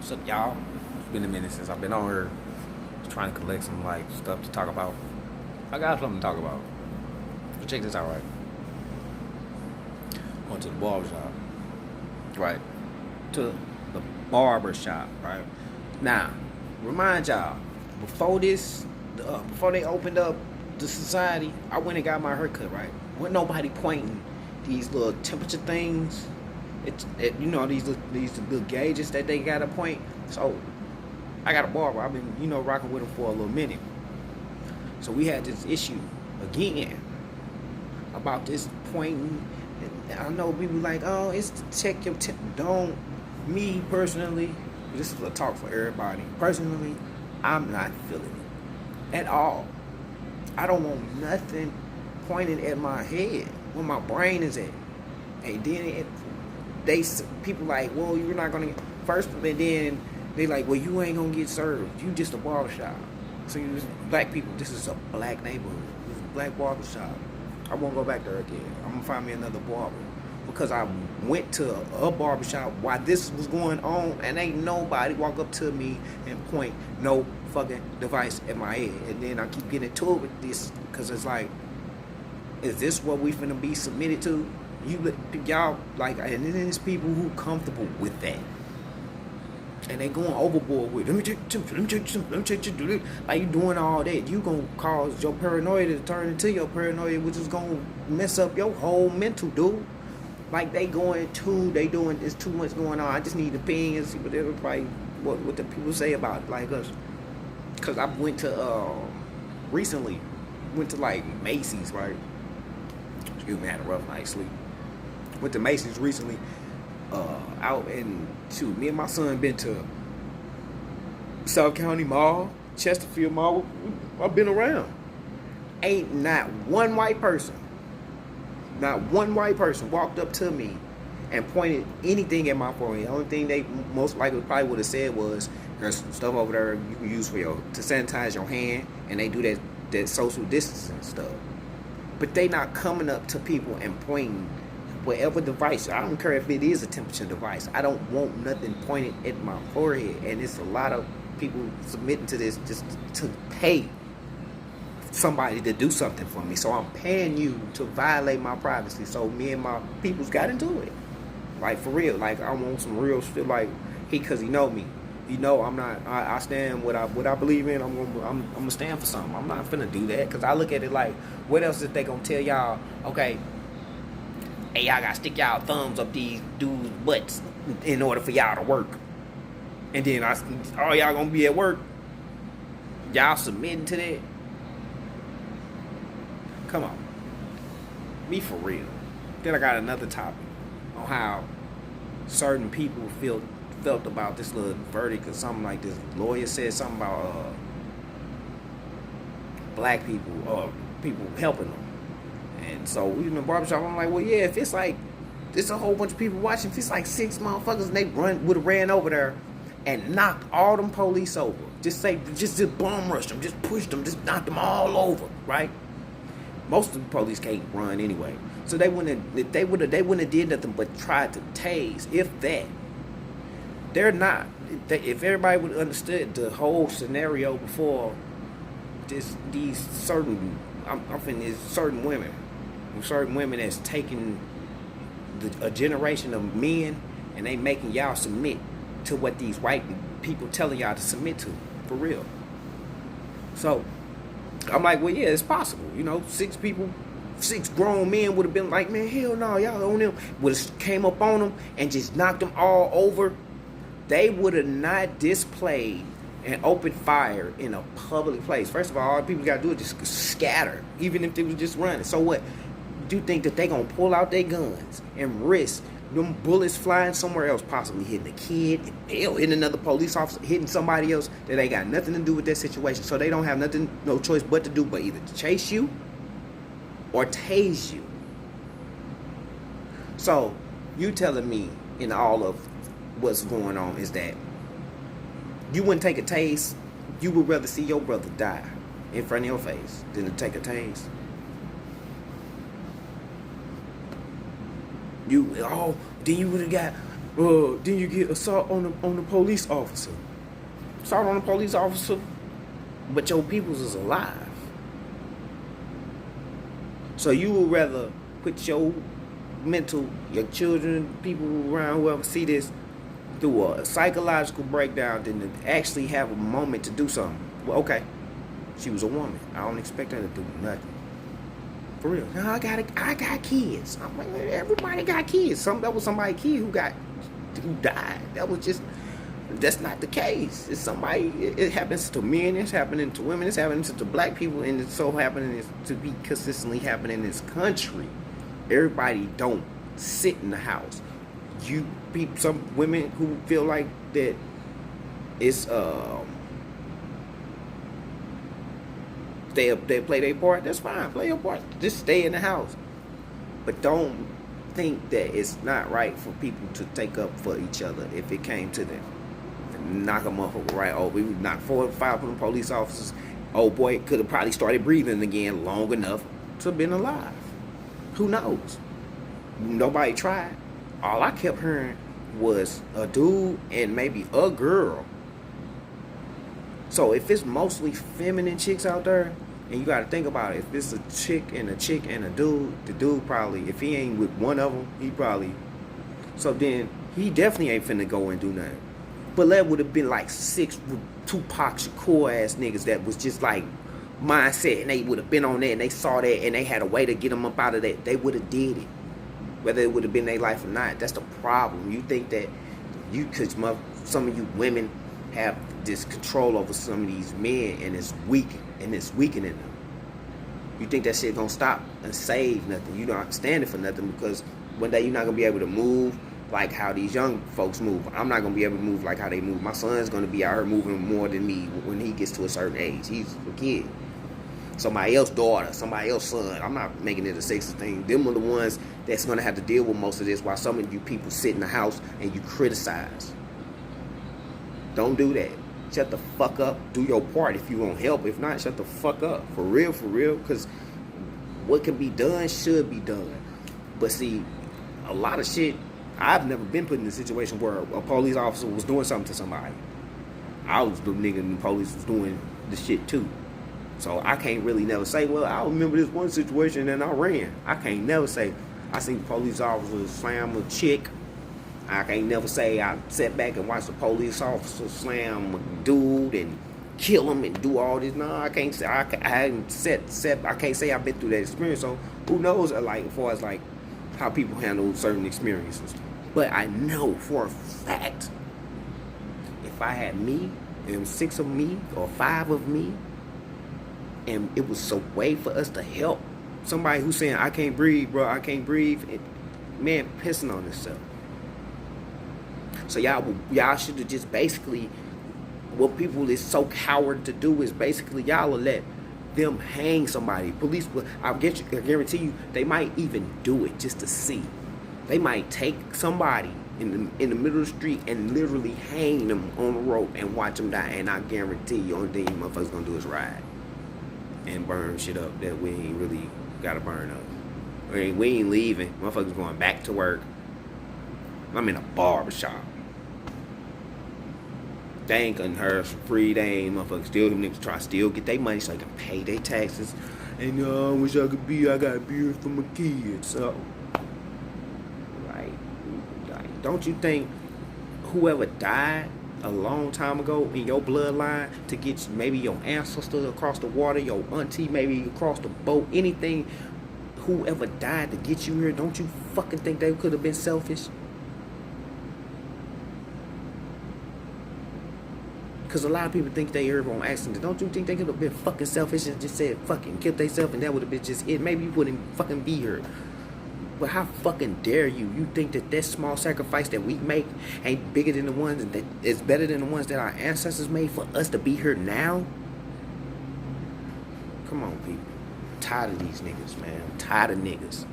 What's up, y'all? It's been a minute since I've been on here trying to collect some like stuff to talk about. I got something to talk about. So check this out, right? Went to the barbershop. Right. To the barbershop, right? Now, remind y'all, before this, before they opened up the society, I went and got my haircut, right? Wasn't nobody pointing these little temperature things. You know, these little gauges that they got to point. So I got a barber. I've been, rocking with him for a little minute. So we had this issue again about this pointing. I know people like, oh, it's to check your temp. Don't. Me personally, this is a talk for everybody. Personally, I'm not feeling it at all. I don't want nothing pointed at my head where my brain is at. And then people like, well, you're not gonna get first, and then they like, well, you ain't gonna get served. You just a barbershop. So you just black people. This is a black neighborhood. This is a black barbershop. I won't go back there again. I'm gonna find me another barber because I went to a barbershop while this was going on, and ain't nobody walk up to me and point no fucking device at my head. And then I keep getting to it with this because it's like, is this what we finna be submitted to? Y'all like, and then there's people who comfortable with that, and they going overboard with, let me check, like you doing all that, you gonna cause your paranoia to turn into your paranoia, which is gonna mess up your whole mental, dude. Like they doing, there's too much going on. I just need opinions, see what everybody, what the people say about it, like us. Cause I went to recently, like Macy's, right? Excuse me, I had a rough night's sleep. Went to Macy's recently, out and shoot, me and my son been to South County Mall, Chesterfield Mall. I've been around. Ain't not one white person walked up to me and pointed anything at my forehead. The only thing they most likely probably would have said was, there's some stuff over there you can use to sanitize your hand, and they do that social distancing stuff. But they not coming up to people and pointing whatever device. I don't care if it is a temperature device. I don't want nothing pointed at my forehead. And it's a lot of people submitting to this just to pay somebody to do something for me. So I'm paying you to violate my privacy. So me and my peoples got into it. Like for real. Like I want some real shit. Like because he know me. I'm not. I stand what I believe in. I'm gonna stand for something. I'm not finna do that because I look at it like, what else is they gonna tell y'all? Okay, hey, y'all gotta stick y'all thumbs up these dudes' butts in order for y'all to work, and then all y'all gonna be at work. Y'all submitting to that? Come on, be for real. Then I got another topic on how certain people felt about this little verdict or something like this. Lawyer said something about black people or people helping them. And so we in the barbershop, I'm like, well, yeah, if it's like, there's a whole bunch of people watching, if it's like 6 motherfuckers and they would have ran over there and knocked all them police over. Just bomb rushed them, just pushed them, just knocked them all over, right? Most of the police can't run anyway. So they wouldn't have did nothing but tried to tase, if that. They're not. If everybody would have understood the whole scenario before these certain, certain women that's taking a generation of men and they making y'all submit to what these white people telling y'all to submit to, for real. So I'm like, well, yeah, it's possible. 6 grown men would have been like, man, hell no, y'all on them. Would have came up on them and just knocked them all over. They would have not displayed and opened fire in a public place. First of all people got to do is just scatter, even if they was just running. So what? Do you think that they going to pull out their guns and risk them bullets flying somewhere else, possibly hitting a kid, hitting another police officer, hitting somebody else that ain't got nothing to do with that situation? So they don't have no choice but to do but either to chase you or tase you. So you telling me in all of what's going on is that you wouldn't take a tase? You would rather see your brother die in front of your face than to take a tase? Then you would have got Then you get assault on the police officer. Assault on the police officer, but your peoples is alive. So you would rather put your your children, people around whoever see this, through a psychological breakdown than to actually have a moment to do something. Well, okay, she was a woman. I don't expect her to do nothing. For real. No, I got kids. I'm like, everybody got kids. That was somebody's kid who died. That's not the case. It's somebody. It happens to men. It's happening to women. It's happening to black people, and it's so happening to be consistently happening in this country. Everybody don't sit in the house. Some women who feel like that it's they play their part. That's fine. Play your part. Just stay in the house. But don't think that it's not right for people to take up for each other if it came to them. Knock a motherfucker right over. We would knock 4 or 5 of them police officers. Oh boy, could have probably started breathing again long enough to have been alive. Who knows? Nobody tried. All I kept hearing was a dude and maybe a girl. So if it's mostly feminine chicks out there, and you got to think about it, if it's a chick and a dude, the dude probably, if he ain't with one of them, he probably, so then he definitely ain't finna go and do nothing. But that would have been like 6 Tupac Shakur ass niggas that was just like mindset, and they would have been on that, and they saw that, and they had a way to get them up out of that. They would have did it, whether it would have been their life or not. That's the problem. You think that cause some of you women have this control over some of these men, and it's weakening them. You think that shit gonna stop and save nothing. You don't stand it for nothing, because one day you're not gonna be able to move like how these young folks move. I'm not gonna be able to move like how they move. My son's gonna be out here moving more than me when he gets to a certain age. He's a kid. Somebody else's daughter, somebody else's son. I'm not making it a sexist thing. Them are the ones that's gonna have to deal with most of this, while some of you people sit in the house and you criticize. Don't do that. Shut the fuck up. Do your part if you want help. If not, shut the fuck up. For real, because what can be done should be done. But see, a lot of shit, I've never been put in a situation where a police officer was doing something to somebody. I was the nigga and the police was doing the shit too. So I can't really never say, well, I remember this one situation and I ran. I can't never say I seen police officers slam a chick. I can't never say I sat back and watched a police officer slam a dude and kill him and do all this. No, I can't say. I haven't I can't say I've been through that experience. So who knows? Like, as far as like how people handle certain experiences. But I know for a fact, if I had me and 6 of me or 5 of me, and it was a way for us to help somebody who's saying I can't breathe, bro, I can't breathe, man, pissing on himself. So y'all should have just basically, what people is so coward to do is basically y'all will let them hang somebody. Police will, I guarantee you, they might even do it just to see. They might take somebody in the middle of the street and literally hang them on the rope and watch them die. And I guarantee you, only thing you motherfuckers gonna do is ride and burn shit up that we ain't really gotta burn up. We ain't leaving. Motherfuckers going back to work. I'm in a barbershop. They ain't cutting her for free. They ain't motherfuckers still. Them niggas try to still get their money so they can pay their taxes. And I wish I could be. I got beer for my kids. So, like, don't you think whoever died a long time ago in your bloodline to get maybe your ancestors across the water, your auntie maybe across the boat, anything, whoever died to get you here, don't you fucking think they could have been selfish? Because a lot of people think they here on accident. Don't you think they could have been fucking selfish and just said fucking killed themselves, and that would have been just it? Maybe you wouldn't fucking be here. But how fucking dare you? You think that small sacrifice that we make ain't bigger than the ones that is better than the ones that our ancestors made for us to be here now? Come on, people. I'm tired of these niggas, man. I'm tired of niggas.